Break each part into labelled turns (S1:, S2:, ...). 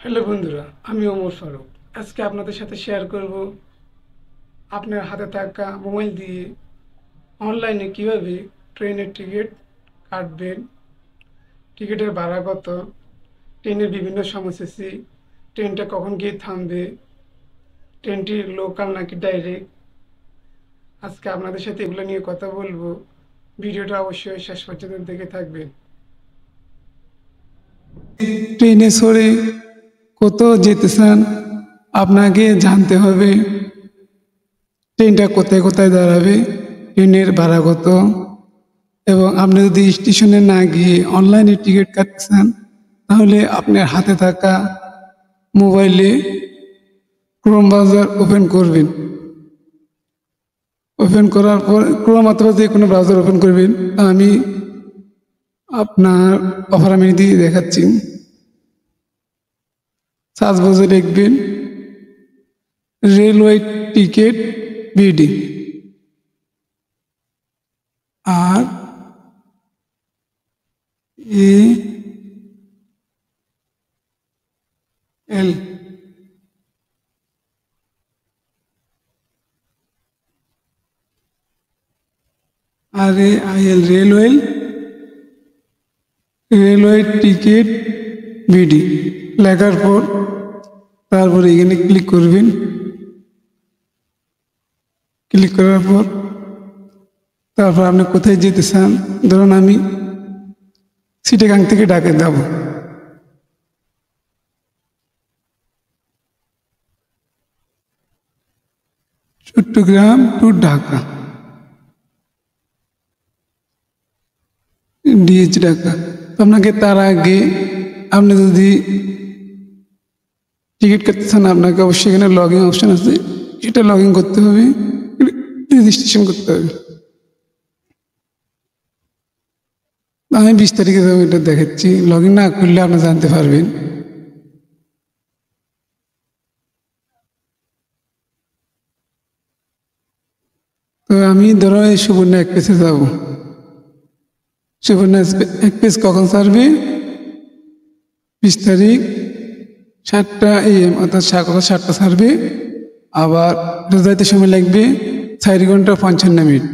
S1: Hello বন্ধুরা, আমি ওমর ফারুক। আজকে আপনাদের সাথে শেয়ার করব আপনার হাতে থাকা মোবাইল দিয়ে অনলাইনে কিভাবে ট্রেনের টিকিট কাটবেন, টিকিটের ভাড়া কত, ট্রেনের বিভিন্ন সময়সূচি, ট্রেনটা কখন গিয়ে থামবে, ট্রেনটি লোকাল নাকি ডাইরেক্ট। আজকে আপনাদের সাথে এগুলো নিয়ে কথা বলবো। ভিডিওটা অবশ্যই শেষ পর্যন্ত দেখে থাকবেন। ট্রেনে চড়ে কোথাও যেতে চান, আপনাকে জানতে হবে ট্রেনটা কোথায় কোথায় দাঁড়াবে, ট্রেনের ভাড়া কত, এবং আপনি যদি স্টেশনে না গিয়ে অনলাইনে টিকিট কাটতে চান তাহলে আপনার হাতে থাকা মোবাইলে ক্রোম ব্রাউজার ওপেন করবেন। ওপেন করার পর ক্রোম অথবা যে কোনো ব্রাউজার ওপেন করবেন। আমি আপনার অফার দিয়ে দেখাচ্ছি। সার্চ বক্সে লিখবেন রেলওয়ে টিকিট বিডি, আর এ এল RAIL রেলওয়ে টিকিট বিডি লেখার পর তারপরে এখানে ক্লিক করবেন। ক্লিক করার পর তারপর আপনি কোথায় যেতে চান, ধরুন আমি চিটাগাং থেকে ঢাকা যাব। Chattogram to Dhaka, DH Dhaka. আপনাকে তার আগে আপনি যদি টিকিট কাটতে চান আপনাকে অবশ্যই এখানে লগ ইন অপশান আছে, সেটা লগ ইন করতে হবে, রেজিস্ট্রেশন করতে হবে। আমি 20 তারিখে যাবো, এটা দেখাচ্ছি। লগ ইন না করলে আপনি জানতে পারবেন। তো আমি ধরো এই সুবর্ণ এক্সপ্রেসে যাবো। সুবর্ণ এক্সপ্রেস কখন ছাড়বে? 20 তারিখ 7টা AM, অর্থাৎ সকাল 7টা ছাড়বে। আবার যাইতে সময় লাগবে 4 ঘন্টা 55 মিনিট,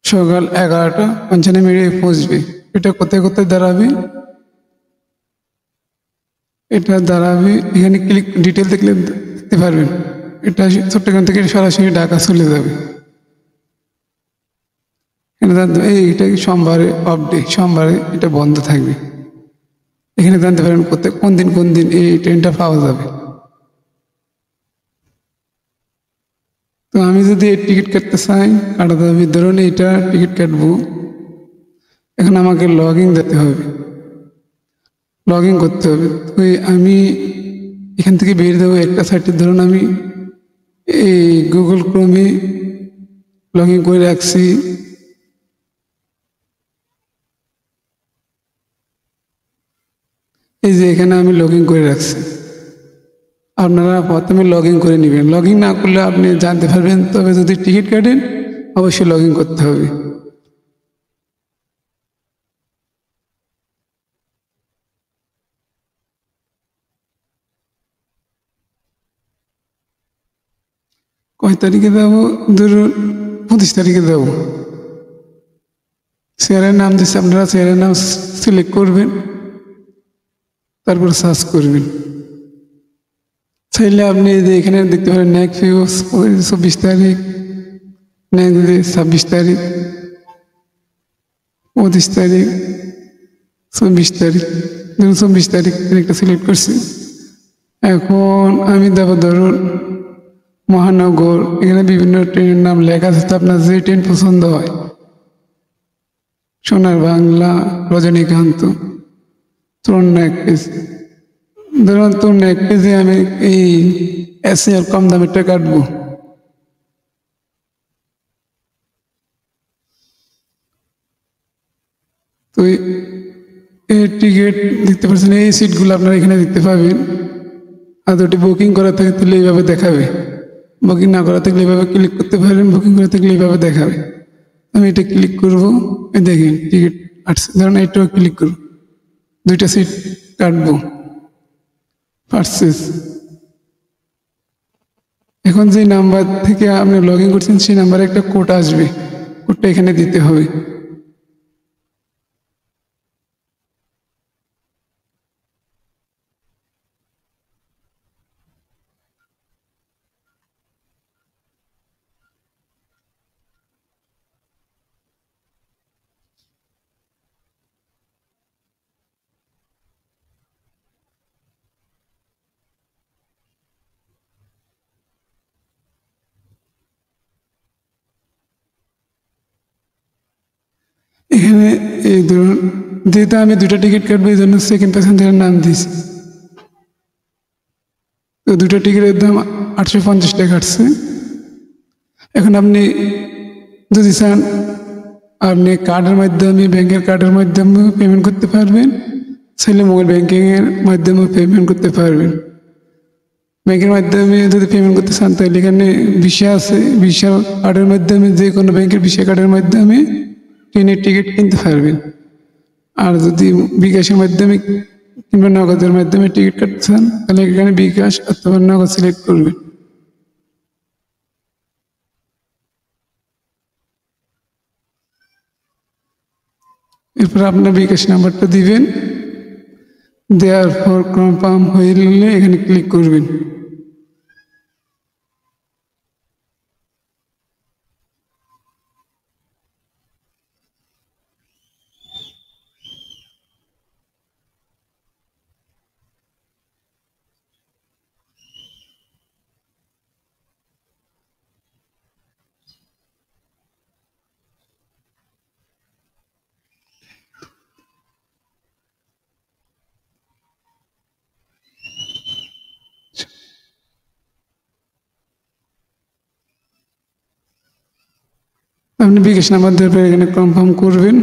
S1: সকাল 11টা 55 মিনিটে পৌঁছবে। এটা কোথায় কোথায় দাঁড়াবে? এটা দাঁড়াবে এখানে ক্লিক ডিটেল দেখলে দেখতে পারবেন। এটা চট্টগ্রাম থেকে সরাসরি ঢাকা চলে যাবে। এইটা সোমবারে অফ ডে, সোমবারে এটা বন্ধ থাকবে। এখানে জানতে পারেন কোথায় কোন দিন এই ট্রেনটা পাওয়া যাবে। তো আমি যদি এই টিকিট কাটতে চাই, কাটাতে হবে। ধরুন এইটা টিকিট কাটবো, এখন আমাকে লগ ইন যেতে হবে, লগ ইন করতে হবে। তো আমি এখান থেকে বেরিয়ে দেবো একটা সাইটে। ধরুন আমি এই গুগল ক্রোমে লগ ইন করে রাখছি। এই যে এখানে আমি লগ ইন করে রাখছি। আপনারা প্রথমে লগ ইন করে নেবেন। লগ ইন না করলে আপনি জানতে পারবেন, তবে যদি টিকিট কাটেন অবশ্যই লগ ইন করতে হবে। কয় তারিখে যাবো? ধরুন 25 তারিখে যাবো। শেয়ারের নাম দিচ্ছে, আপনারা শেয়ারের নাম সিলেক্ট করবেন, তারপর সার্চ করবেন। চাইলে আপনি এখানে দেখতে পারেন নেক্সট ফিউজ 24 তারিখ, নেক্সট 26 তারিখ, 25 তারিখ, 24 তারিখ। ধরুন 24 তারিখ তারিখটা সিলেক্ট করছি। এখন আমি যাবো ধরুন মহানগর। এখানে বিভিন্ন ট্রেনের নাম লেখা আছে, তো আপনার যে ট্রেন পছন্দ হয়, সোনার বাংলা, রজনীকান্ত, তরুণ এক্সপ্রেস। ধরুন তরুণ এক্সপ্রেসে আমি এই এসি আর কম দামেরটা কাটবো। তো এই টিকিট দেখতে পাচ্ছেন, এই সিটগুলো আপনারা এখানে দেখতে পাবেন। আর যদি বুকিং করা থাকে তাহলে এইভাবে দেখাবে, বুকিং না করা থাকলে এইভাবে ক্লিক করতে পারেন, বুকিং করা থাকলে এইভাবে দেখাবে। আমি এটা ক্লিক করবো, দেখেন টিকিট আসছে। ধরুন এটাও ক্লিক করবো, 2টা সিট কাটবো। পারচেজ। এখন যে নাম্বার থেকে আপনি লগ ইন করছেন সেই নাম্বারে একটা কোড আসবে, কোডটা এখানে দিতে হবে। এখানে এই ধরুন, যেহেতু আমি দুটা টিকিট কাটবো এই জন্য সেকেন্ড প্যাসেঞ্জারের নাম দিয়েছি। তো দুটো টিকিটের দাম 850 টাকা কাটছে। এখন আপনি যদি চান আপনি কার্ডের মাধ্যমে, ব্যাংকের কার্ডের মাধ্যমে পেমেন্ট করতে পারবেন, চাইলে মোবাইল ব্যাংকিংয়ের মাধ্যমে পেমেন্ট করতে পারবেন। ব্যাংকের মাধ্যমে যদি পেমেন্ট করতে চান তাহলে এখানে ভিসা আছে, ভিসা কার্ডের মাধ্যমে যে কোনো ব্যাংকের ভিসা কার্ডের মাধ্যমে ট্রেনের টিকিট কিনতে পারবেন। আর যদি বিকাশের মাধ্যমে কিংবা নগদের মাধ্যমে টিকিট কাটতে চান তাহলে এখানে বিকাশ অথবা নগদ সিলেক্ট করবেন। এরপর আপনার বিকাশ নাম্বারটা দিবেন, দেওয়ার পর কনফার্ম হয়ে গেলে এখানে ক্লিক করবেন। আপনি বিকাশ নাম্বার দেওয়ার পর এখানে কনফার্ম করবেন।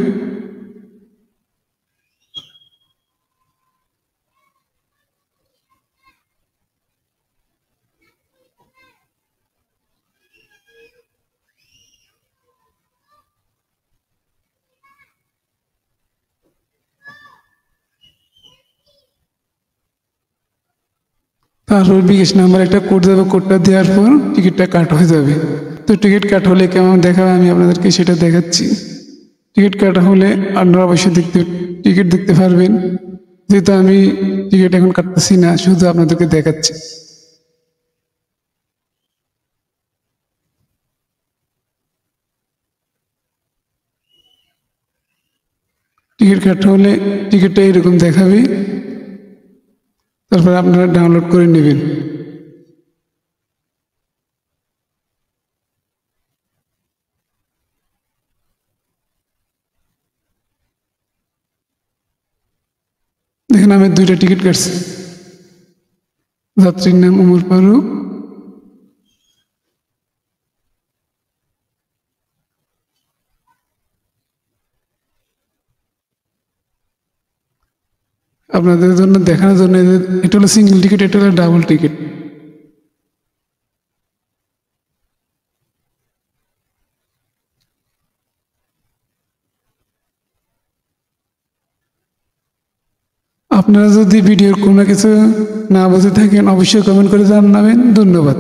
S1: তারপর বিকাশ নাম্বার একটা কোড যাবে, কোডটা দেওয়ার পর টিকিটটা কাট হয়ে যাবে। তো টিকিট কাট হলে কেমন দেখাবে আমি আপনাদেরকে সেটা দেখাচ্ছি। টিকিট কাটা হলে আপনারা অবশ্যই টিকিট দেখতে পারবেন। যেহেতু আমি টিকিট এখন কাটতেছি না, শুধু আপনাদেরকে দেখাচ্ছি। টিকিট কাটা হলে টিকিটটা এরকম দেখাবে, তারপর আপনারা ডাউনলোড করে নেবেন। দেখেন আমি দুইটা টিকিট কাটছি। যাত্রীর নাম ওমর ফারুক, আপনাদের জন্য দেখানোর জন্য এটা হলো সিঙ্গেল টিকিট, এটা হলো ডাবল টিকিট। আপনারা যদি ভিডিওর কোনো কিছু না বুঝে থাকেন অবশ্যই কমেন্ট করে জানাবেন। ধন্যবাদ।